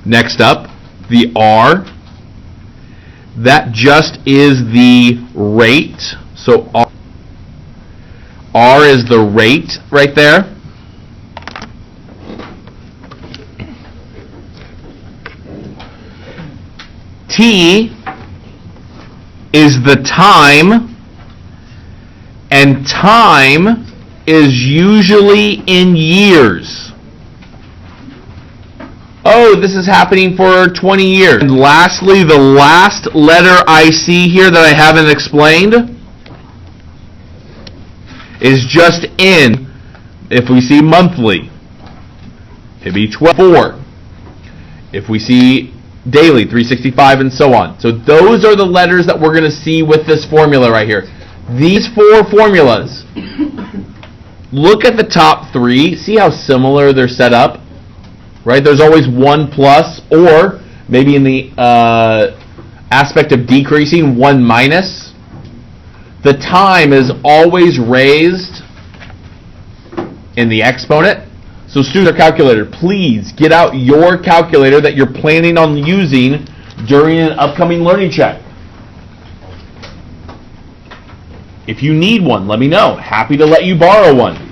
Next up, the R. That just is the rate. So R is the rate right there. T is the time, and time is usually in years. Oh, this is happening for 20 years. And lastly, the last letter I see here that I haven't explained is just in. If we see monthly, it'd be 4. If we see daily, 365, and so on. So those are the letters that we're going to see with this formula right here. These 4 formulas, look at the top 3. See how similar they're set up? Right? There's always 1 plus, or maybe in the aspect of decreasing, 1 minus. The time is always raised in the exponent. So student calculator, please get out your calculator that you're planning on using during an upcoming learning check. If you need one, let me know. Happy to let you borrow one.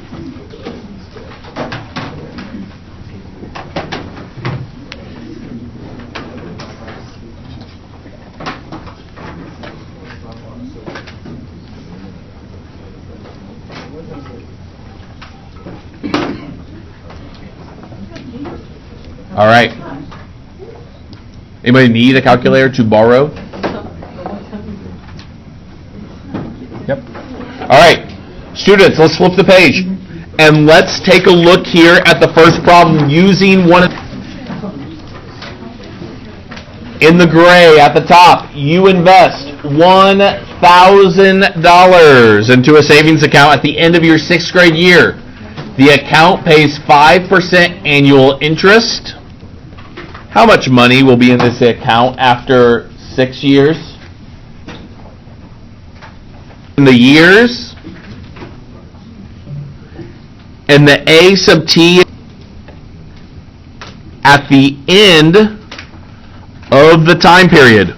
All right. Anybody need a calculator to borrow? Yep. All right. Students, let's flip the page. And let's take a look here at the first problem using one of... In the gray at the top, you invest $1,000 into a savings account at the end of your 6th grade year. The account pays 5% annual interest. How much money will be in this account after 6 years? In the years, and the A sub t at the end of the time period.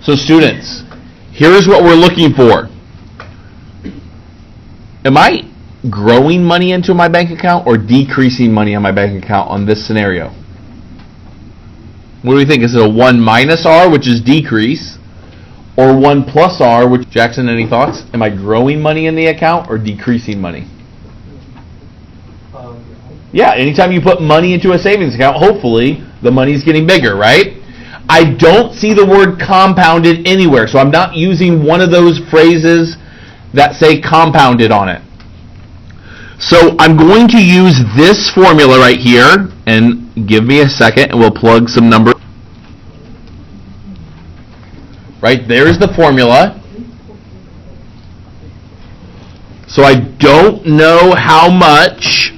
So students, here's what we're looking for. Am I growing money into my bank account or decreasing money on my bank account on this scenario? What do we think? Is it a 1 minus R, which is decrease, or 1 plus R, which... Jackson, any thoughts? Am I growing money in the account or decreasing money? Yeah, anytime you put money into a savings account, hopefully the money's getting bigger, right? I don't see the word compounded anywhere, so I'm not using one of those phrases that say compounded on it. So I'm going to use this formula right here, and give me a second and we'll plug some numbers. Right, there's the formula. So I don't know how much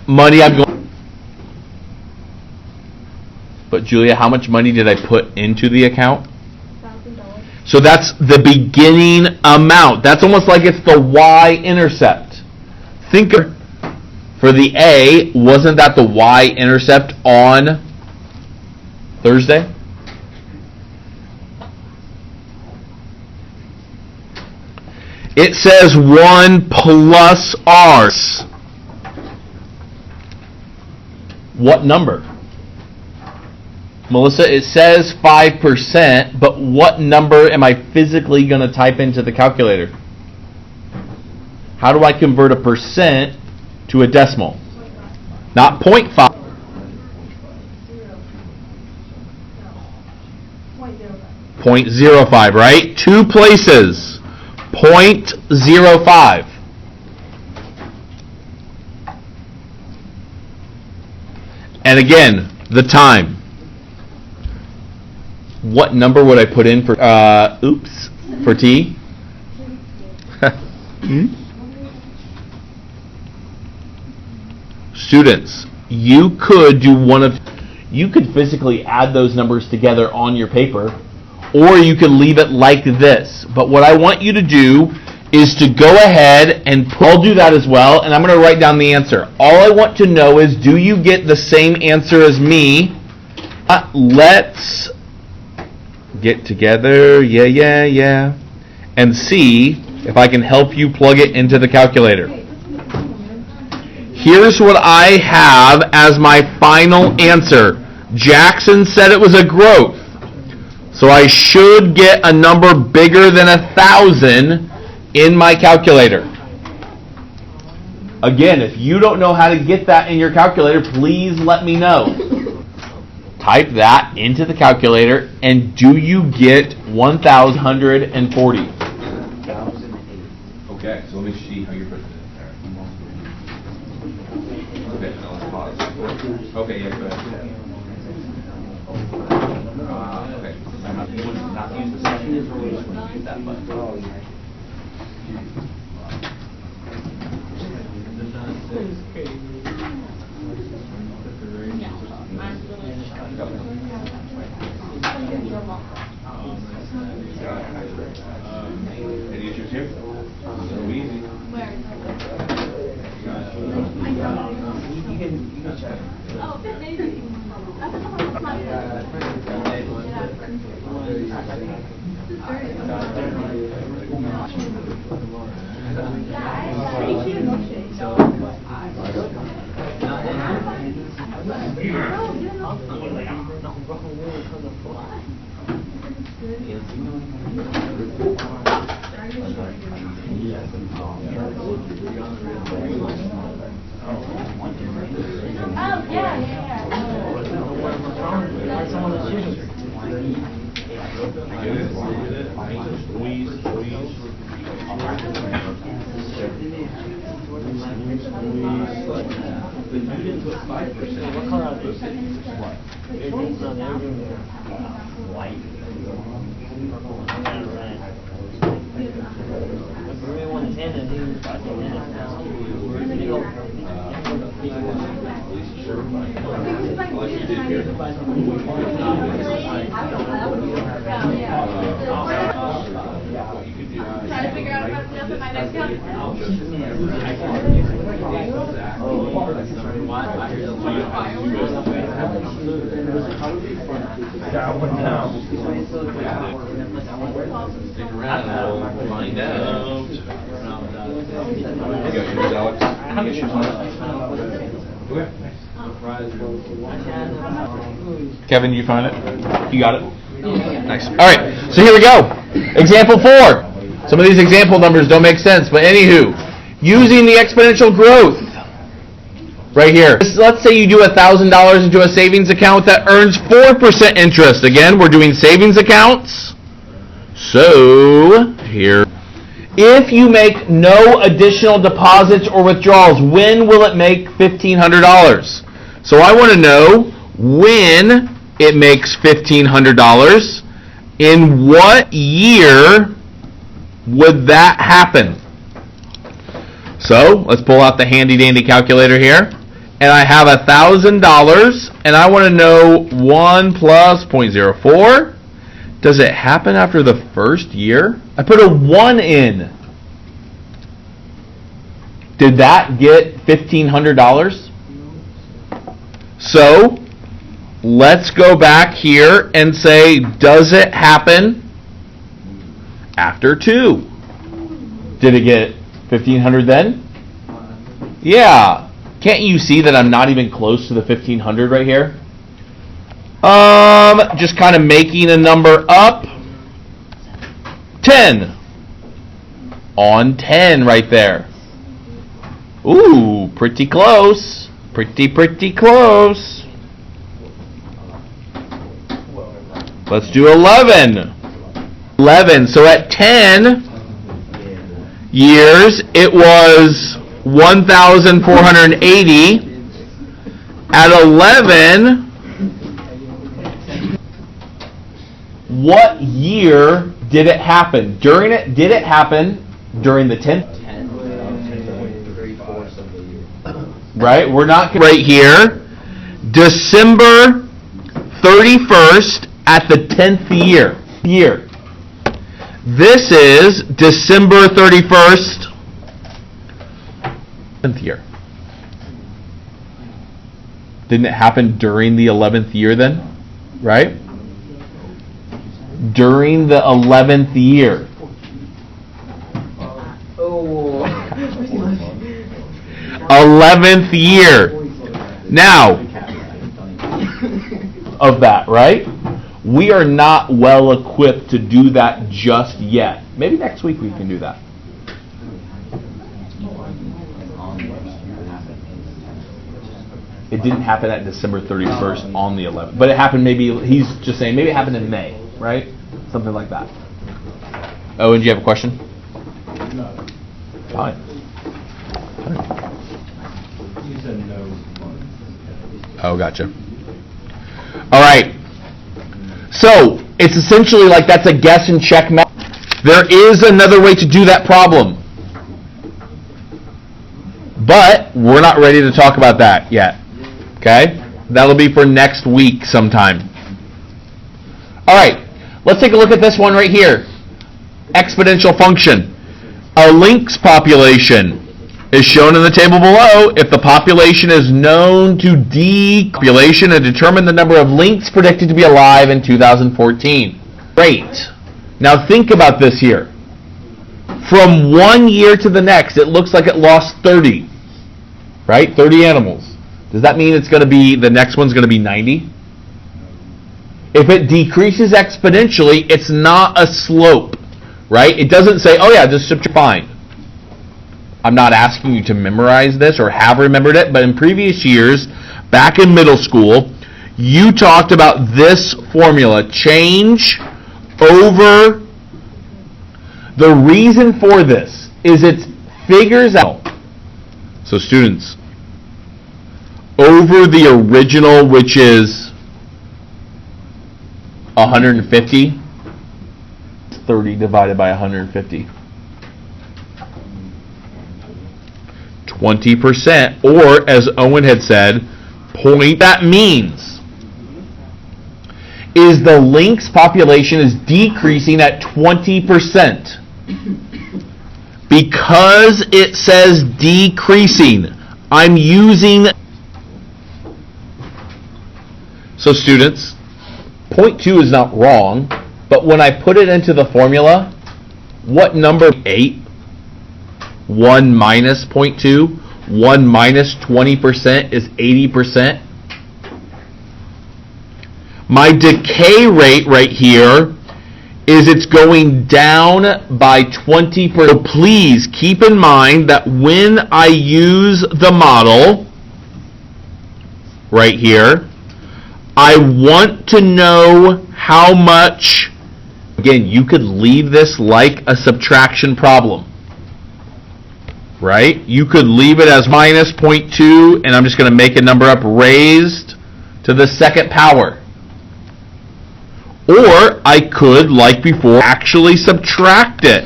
money I'm going... But Julia, how much money did I put into the account? $1,000. So that's the beginning amount. That's almost like it's the y-intercept. Think of, for the A, wasn't that the y-intercept on Thursday? It says 1 plus R. What number? Melissa, it says 5%, but what number am I physically going to type into the calculator? How do I convert a percent to a decimal? Not 0.5. 0.05, right? 2 places. 0.05. And again, the time. What number would I put in for, for T? Students, you could do you could physically add those numbers together on your paper, or you could leave it like this. But what I want you to do is to go ahead and I'll do that as well, and I'm going to write down the answer. All I want to know is, do you get the same answer as me? Let's get together, yeah, and see if I can help you plug it into the calculator. Here's what I have as my final answer. Jackson said it was a growth. So I should get a number bigger than 1,000 in my calculator. Again, if you don't know how to get that in your calculator, please let me know. Type that into the calculator, and do you get 1,140? Okay, so let me see how you're putting it there. Okay, now let's pause. Okay, yeah, go ahead. Okay, I'm not use the second, we just want to use that button. Any issues here? So easy. You can check. Oh, maybe. Stick around and we'll find out. Kevin, you find it? You got it? Nice. All right, so here we go. Example 4. Some of these example numbers don't make sense, but anywho, using the exponential growth right here. Let's say you do $1,000 into a savings account that earns 4% interest. Again, we're doing savings accounts. So here, if you make no additional deposits or withdrawals, when will it make $1,500? So I want to know when it makes $1,500. In what year would that happen? So let's pull out the handy dandy calculator here. And I have $1,000, and I want to know 1 plus 0.04. Does it happen after the first year? I put a 1 in. Did that get $1,500? So let's go back here and say, does it happen after 2? Did it get $1,500 then? Yeah. Can't you see that I'm not even close to the 1,500 right here? Just kind of making a number up. 10. On 10 right there. Ooh, pretty close. Pretty close. Let's do 11. 11. So at 10 years, it was 1,480. At 11, what year did it happen? Did it happen during the 10th? Right? We're not right here. December 31st at the 10th year. This is December 31st, 11th year. Didn't it happen during the 11th year then? Right? During the 11th year. 11th year. Now, of that, right? We are not well equipped to do that just yet. Maybe next week we can do that. It didn't happen at December 31st on the 11th. But it happened maybe, he's just saying, maybe it happened in May, right? Something like that. Oh, and do you have a question? No. Fine. You said no. Oh, gotcha. All right. So, it's essentially like that's a guess and check method. There is another way to do that problem. But we're not ready to talk about that yet. Okay? That'll be for next week sometime. All right. Let's take a look at this one right here. Exponential function. A links population is shown in the table below. If the population is known to population and determine the number of links predicted to be alive in 2014. Great. Now think about this here. From 1 year to the next, it looks like it lost 30. Right? 30 animals. Does that mean it's going to be, the next one's going to be 90? If it decreases exponentially, it's not a slope. Right? It doesn't say, oh yeah, just subtract. Fine. I'm not asking you to memorize this or have remembered it, but in previous years, back in middle school, you talked about this formula, change over. The reason for this is it figures out, so students, over the original, which is 150, 30 divided by 150. 20%, or as Owen had said, point. That means is the links population is decreasing at 20%. Because it says decreasing, I'm using. So students, 0.2 is not wrong, but when I put it into the formula, what number? 8. 1 minus 0.2, 1 minus 20% is 80%. My decay rate right here is it's going down by 20%. So please keep in mind that when I use the model right here, I want to know how much. Again, you could leave this like a subtraction problem. Right? You could leave it as minus 0.2, and I'm just going to make a number up, raised to the second power. Or I could, like before, actually subtract it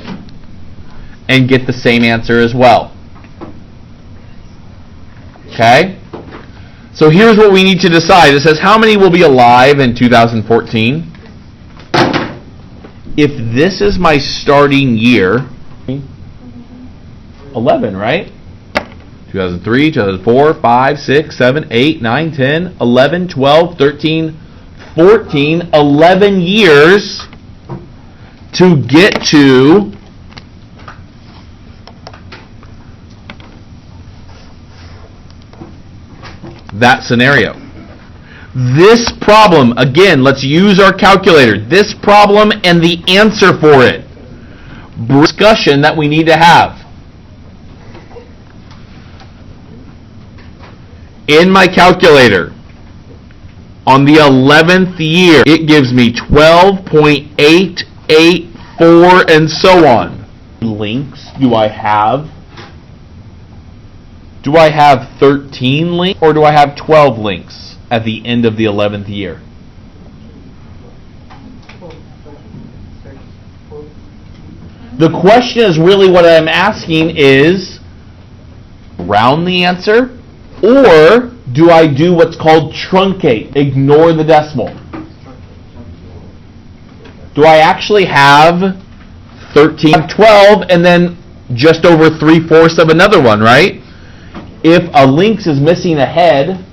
and get the same answer as well. Okay? So here's what we need to decide. It says how many will be alive in 2014? If this is my starting year, 11, right? 2003, 2004, 5, 6, 7, 8, 9, 10, 11, 12, 13, 14, 11 years to get to that scenario. This problem, again, let's use our calculator. This problem and the answer for it. Discussion that we need to have. In my calculator, on the 11th year, it gives me 12.884 and so on. Links do I have? Do I have 13 links or do I have 12 links at the end of the 11th year? The question is really what I'm asking is, round the answer? Or do I do what's called truncate? Ignore the decimal. Do I actually have 13, 12, and then just over 3/4 of another one, right? If a lynx is missing a head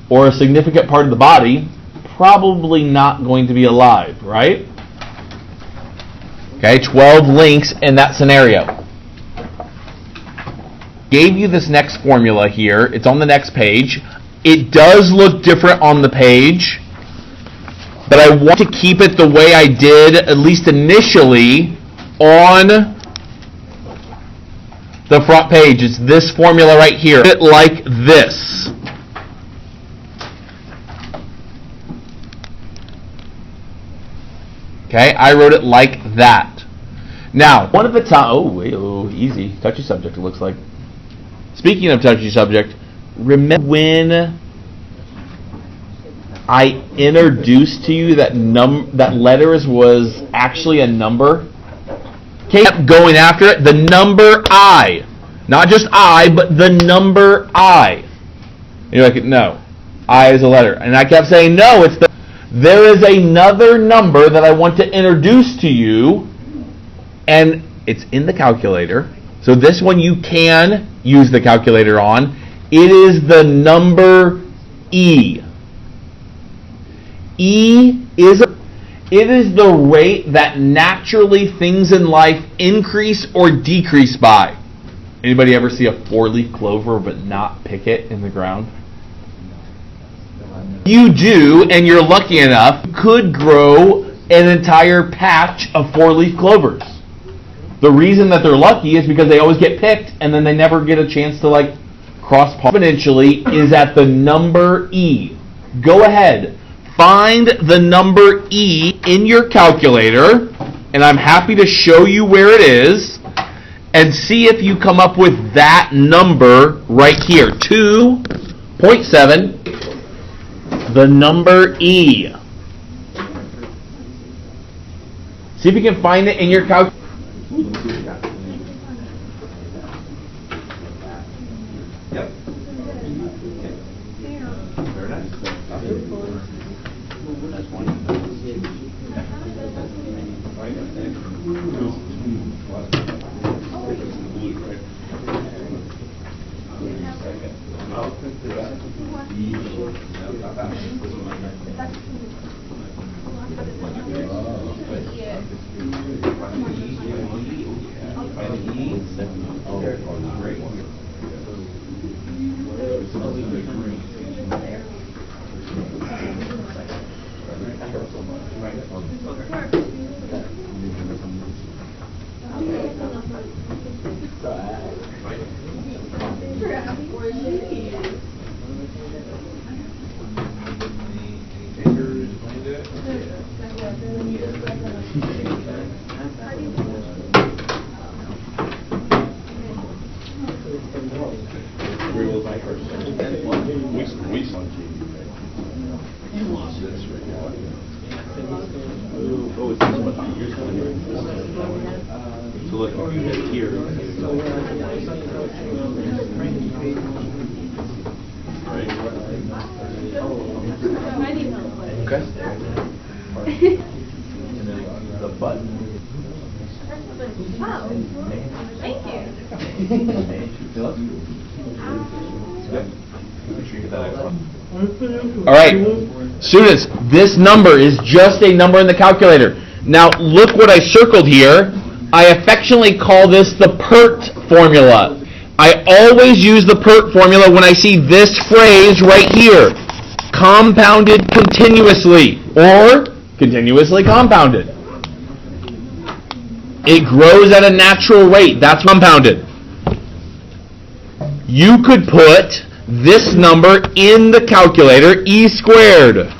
or a significant part of the body, probably not going to be alive, right? Okay, 12 lynx in that scenario. Gave you this next formula here. It's on the next page. It does look different on the page, but I want to keep it the way I did, at least initially, on the front page. It's this formula right here. It like this. Okay, I wrote it like that. Now, one of the easy, touchy subject it looks like. Speaking of touchy subject, remember when I introduced to you that that letters was actually a number? Kept going after it. The number I. Not just I, but the number I. And you're like, no. I is a letter. And I kept saying, no, it's the... There is another number that I want to introduce to you, and it's in the calculator. So this one you can use the calculator on. It is the number E. E is it is the rate that naturally things in life increase or decrease by. Anybody ever see a 4-leaf clover but not pick it in the ground? You do, and you're lucky enough, you could grow an entire patch of 4-leaf clovers. The reason that they're lucky is because they always get picked and then they never get a chance to cross exponentially is at the number E. Go ahead. Find the number E in your calculator, and I'm happy to show you where it is, and see if you come up with that number right here. 2.7, the number E. See if you can find it in your calculator. Yep. Very nice. So look here. Okay. And then the button. Oh, thank you. All right, students, this number is just a number in the calculator. Now, look what I circled here. I affectionately call this the PERT formula. I always use the PERT formula when I see this phrase right here. Compounded continuously, or continuously compounded. It grows at a natural rate. That's compounded. You could put this number in the calculator, E squared.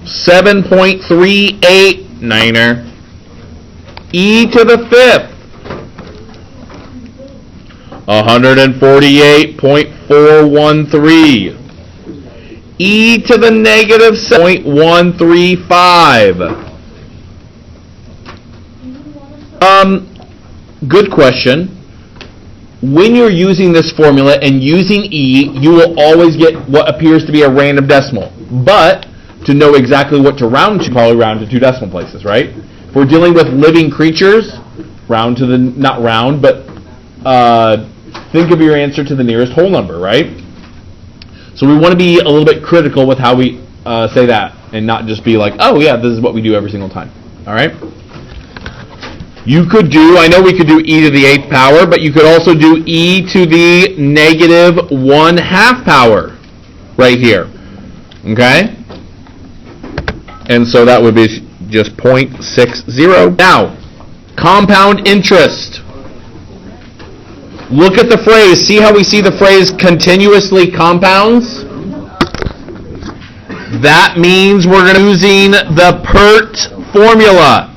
7.389er. E to the fifth. 148.413. E to the negative 7.135. Good question. When you're using this formula and using E, you will always get what appears to be a random decimal. But to know exactly what to round to, probably round to 2 decimal places, right? If we're dealing with living creatures, round to the, not round, but think of your answer to the nearest whole number, right? So we want to be a little bit critical with how we say that, and not just be like, oh yeah, this is what we do every single time, all right? You could do, I know we could do e to the 8th power, but you could also do e to the negative 1/2 power right here, okay? And so that would be just 0.60. Now, compound interest. Look at the phrase. See how we see the phrase continuously compounds? That means we're going to be using the PERT formula.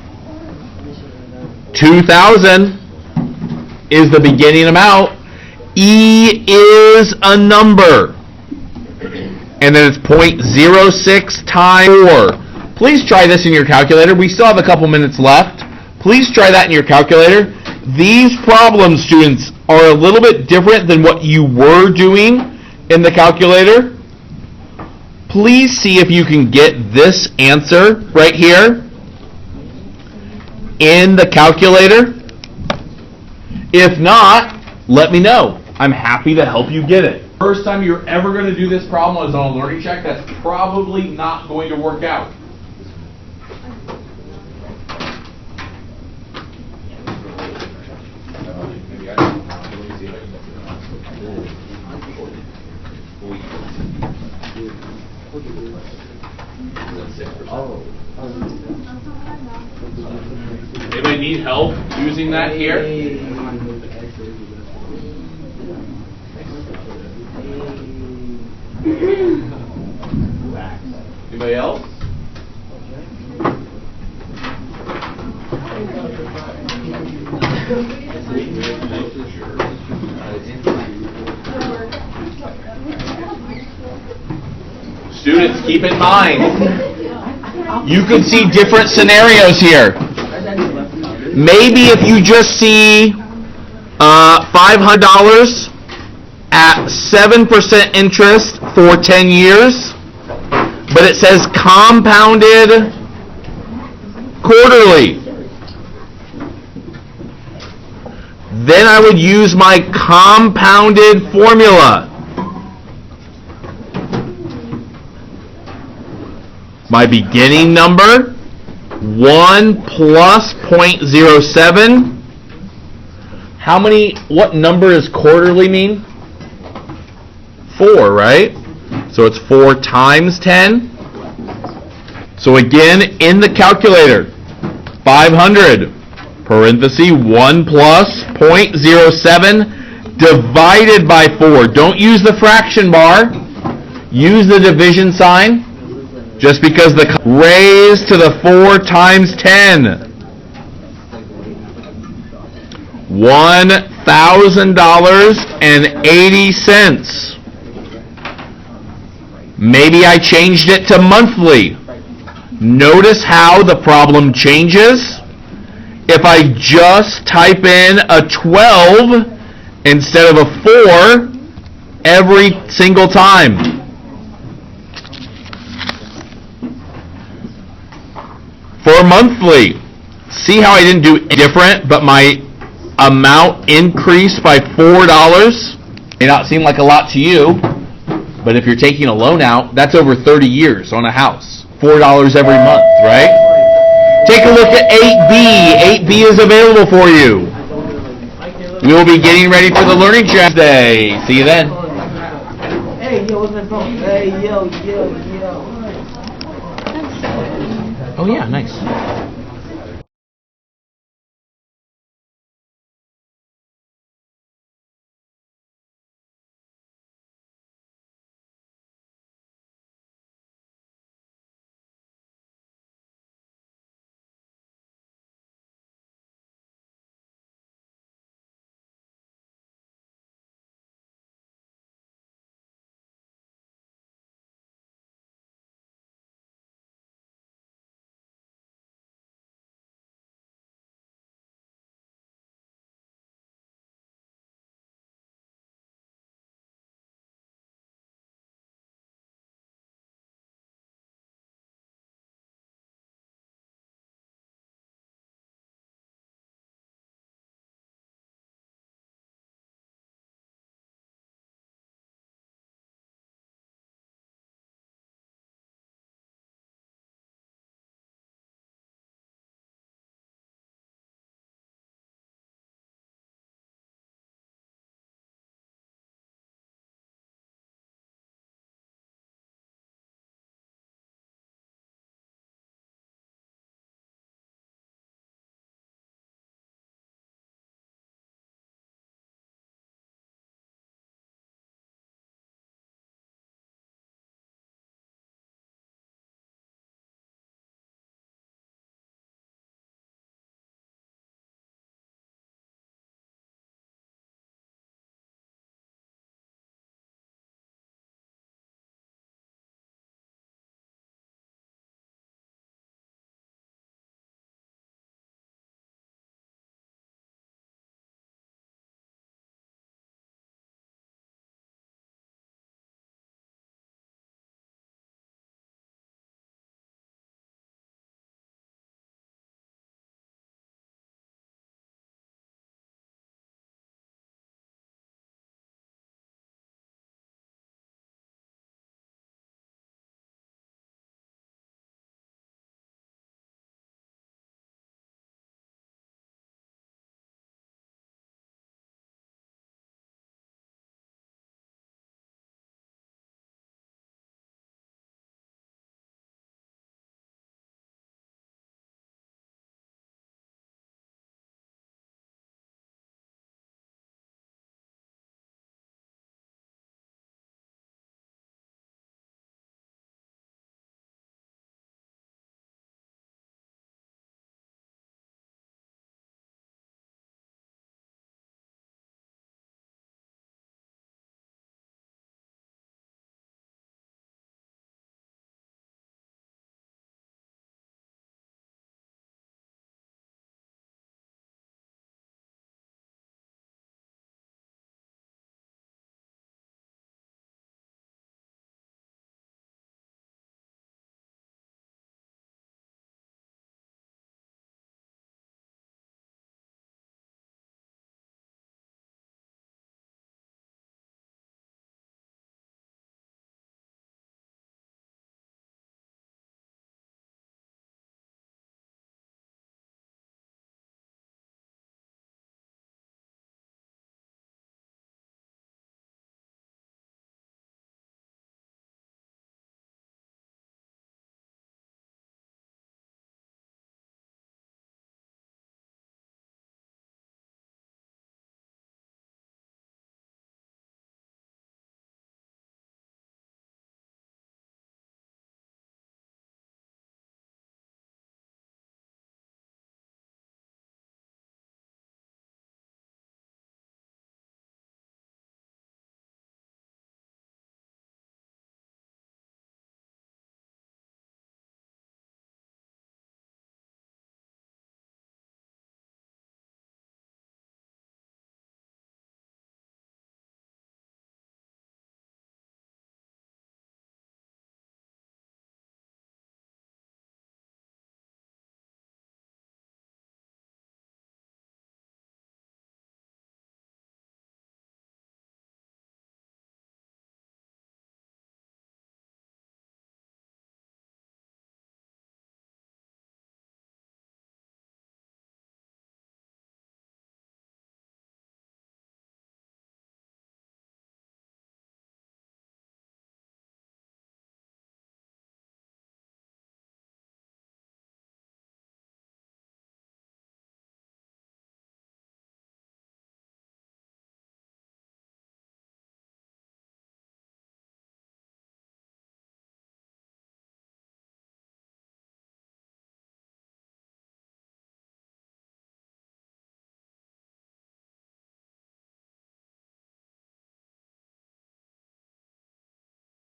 2,000 is the beginning amount. E is a number. And then it's 0.06 times 4. Please try this in your calculator. We still have a couple minutes left. Please try that in your calculator. These problems, students, are a little bit different than what you were doing in the calculator. Please see if you can get this answer right here in the calculator. If not, let me know. I'm happy to help you get it. First time you're ever going to do this problem is on a learning check. That's probably not going to work out. Anybody need help using that here? Anybody else? Students, keep in mind, you could see different scenarios here. Maybe if you just see $500 at 7% interest for 10 years, but it says compounded quarterly, then I would use my compounded formula. My beginning number, 1 plus 0.07. What number does quarterly mean? 4, right? So it's 4 times 10. So again, in the calculator, 500, parenthesis, 1 plus 0.07 divided by 4. Don't use the fraction bar. Use the division sign. Just because the raised to the 4 times 10. $1,000.80. Maybe I changed it to monthly. Notice how the problem changes. If I just type in a 12 instead of a 4 every single time. For monthly, see how I didn't do different, but my amount increased by $4? May not seem like a lot to you, but if you're taking a loan out, that's over 30 years on a house. $4 every month, right? Take a look at 8B. 8B is available for you. We will be getting ready for the learning check today. See you then. Hey, yo, what's up, bro? Hey, yo. Oh yeah, nice.